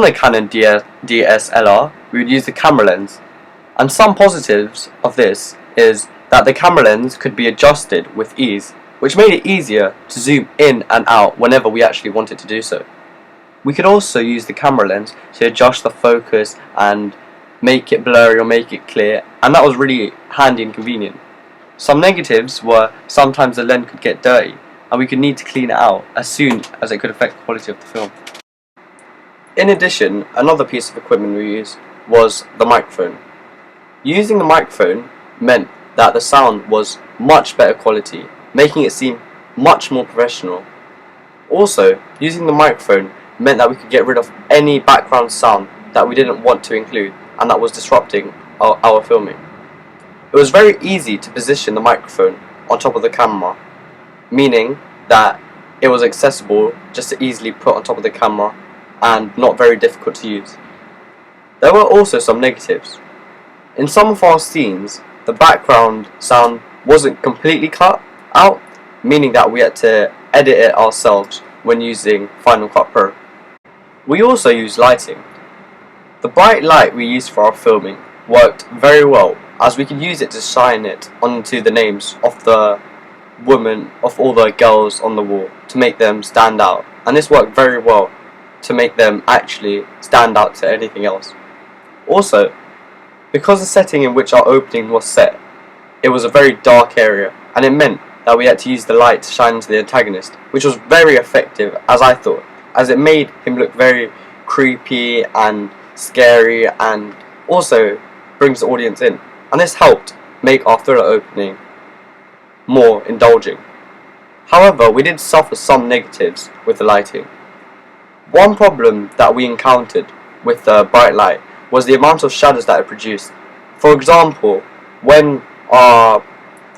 on a Canon DSLR, we would use the camera lens. And some positives of this is that the camera lens could be adjusted with ease, which made it easier to zoom in and out whenever we actually wanted to do so. We could also use the camera lens to adjust the focus and make it blurry or make it clear, and that was really handy and convenient. Some negatives were sometimes the lens could get dirty and we could need to clean it out as soon as it could affect the quality of the film. In addition, another piece of equipment we used was the microphone. Using the microphone meant that the sound was much better quality, making it seem much more professional. Also, using the microphone meant that we could get rid of any background sound that we didn't want to include and that was disrupting our filming. It was very easy to position the microphone on top of the camera, meaning that it was accessible just to easily put on top of the camera and not very difficult to use. There were also some negatives. In some of our scenes, the background sound wasn't completely cut out, meaning that we had to edit it ourselves when using Final Cut Pro. We also used lighting. The bright light we used for our filming worked very well, as we could use it to shine it onto the names of the women, of all the girls on the wall, to make them stand out, and this worked very well to make them actually stand out to anything else. Also, because the setting in which our opening was set, it was a very dark area, and it meant that we had to use the light to shine into the antagonist, which was very effective, as I thought, as it made him look very creepy and scary, and also brings the audience in, and this helped make our thriller opening more indulging. However, we did suffer some negatives with the lighting. One problem that we encountered with the bright light was the amount of shadows that it produced. For example, when our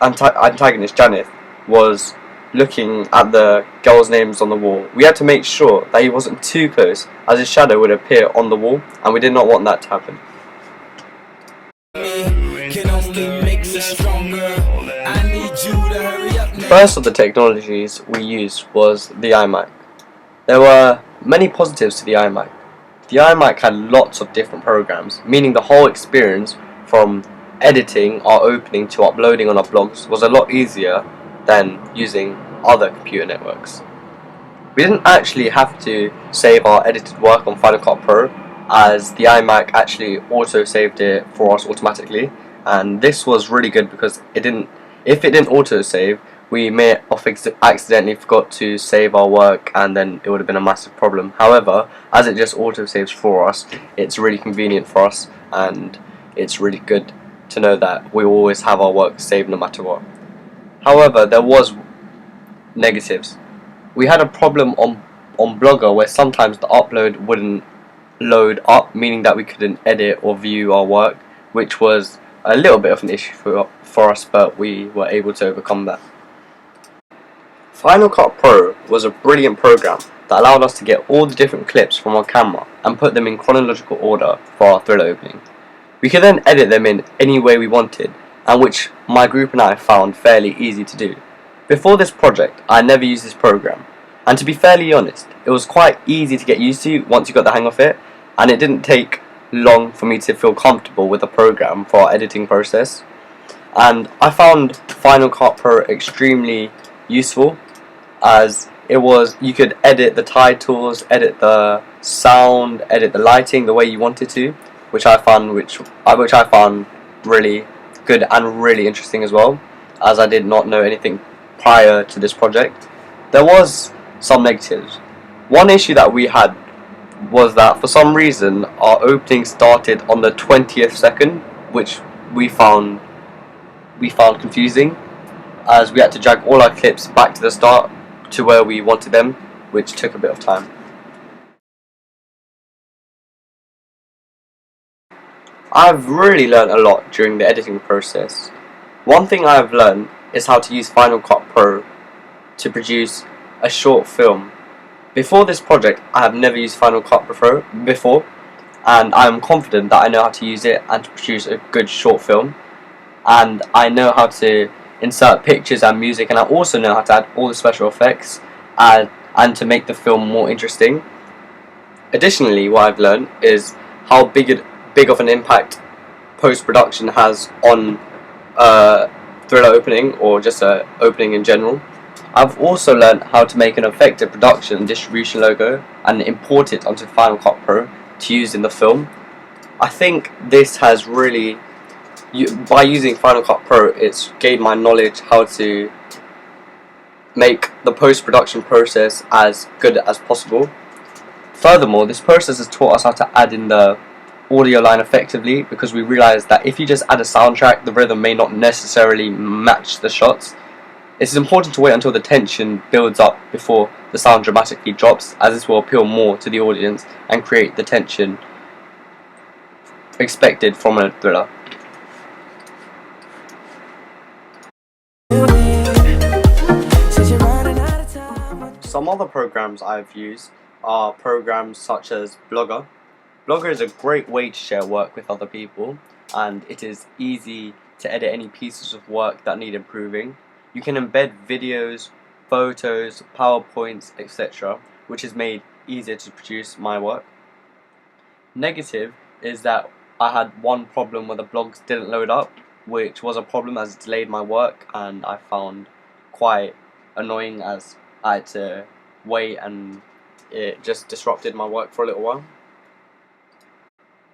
antagonist Janeth was looking at the girls' names on the wall, we had to make sure that he wasn't too close, as his shadow would appear on the wall, and we did not want that to happen. First of the technologies we used was the iMac. There were many positives to the iMac. The iMac had lots of different programs, meaning the whole experience from editing our opening to uploading on our blogs was a lot easier than using other computer networks. We didn't actually have to save our edited work on Final Cut Pro, as the iMac actually auto-saved it for us automatically, and this was really good because if it didn't auto-save, we may have accidentally forgot to save our work, and then it would have been a massive problem. However, as it just auto-saves for us, it's really convenient for us, and it's really good to know that we always have our work saved no matter what. However, there was negatives. We had a problem on Blogger where sometimes the upload wouldn't load up, meaning that we couldn't edit or view our work, which was a little bit of an issue for us, but we were able to overcome that. Final Cut Pro was a brilliant program that allowed us to get all the different clips from our camera and put them in chronological order for our thriller opening. We could then edit them in any way we wanted, and which my group and I found fairly easy to do. Before this project, I never used this program, and to be fairly honest, it was quite easy to get used to once you got the hang of it, and it didn't take long for me to feel comfortable with the program for our editing process. And I found Final Cut Pro extremely useful, as you could edit the titles, edit the sound, edit the lighting the way you wanted to, which I found really good and really interesting as well, as I did not know anything prior to this project. There was some negatives. One issue that we had was that for some reason our opening started on the 20th second, which we found confusing, as we had to drag all our clips back to the start to where we wanted them, which took a bit of time. I've really learned a lot during the editing process. One thing I've learned is how to use Final Cut Pro to produce a short film. Before this project, I have never used Final Cut Pro before, and I am confident that I know how to use it and to produce a good short film, and I know how to insert pictures and music, and I also know how to add all the special effects and to make the film more interesting. Additionally, what I've learned is how big of an impact post-production has on thriller opening, or just a opening in general. I've also learned how to make an effective production and distribution logo and import it onto Final Cut Pro to use in the film. I think this has really, by using Final Cut Pro, it's gained my knowledge how to make the post-production process as good as possible. Furthermore, this process has taught us how to add in the audio line effectively, because we realised that if you just add a soundtrack, the rhythm may not necessarily match the shots. It is important to wait until the tension builds up before the sound dramatically drops, as this will appeal more to the audience and create the tension expected from a thriller. Some other programs I've used are programs such as Blogger. Blogger is a great way to share work with other people, and it is easy to edit any pieces of work that need improving. You can embed videos, photos, PowerPoints, etc., which is made easier to produce my work. Negative is that I had one problem where the blogs didn't load up, which was a problem as it delayed my work, and I found quite annoying as I had to wait and it just disrupted my work for a little while.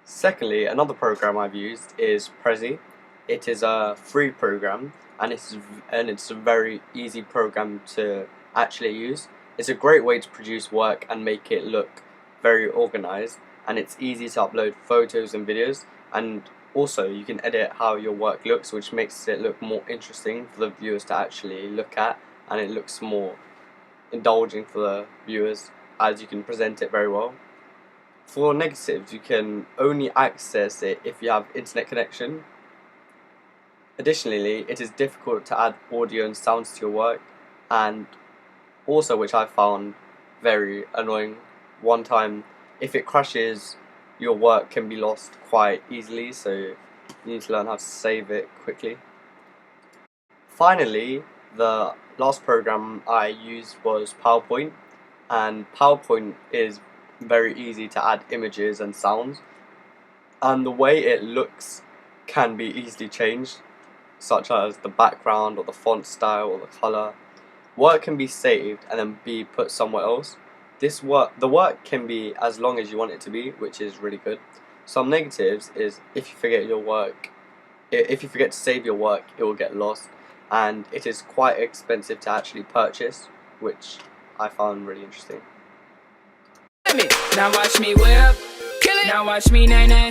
Secondly, another program I've used is Prezi. It is a free program, and it's a very easy program to actually use. It's a great way to produce work and make it look very organized, and it's easy to upload photos and videos, and also you can edit how your work looks, which makes it look more interesting for the viewers to actually look at, and it looks more indulging for the viewers as you can present it very well. For negatives, you can only access it if you have internet connection. Additionally, it is difficult to add audio and sounds to your work, and also, which I found very annoying, one time if it crashes, your work can be lost quite easily, so you need to learn how to save it quickly. Finally, the last program I used was PowerPoint, and PowerPoint is very easy to add images and sounds, and the way it looks can be easily changed, such as the background or the font style or the colour. Work can be saved and then be put somewhere else. The work can be as long as you want it to be, which is really good. Some negatives is if you forget to save your work, it will get lost, and it is quite expensive to actually purchase, which I found really interesting. Now watch me whip, kill it. Now watch me nay nay.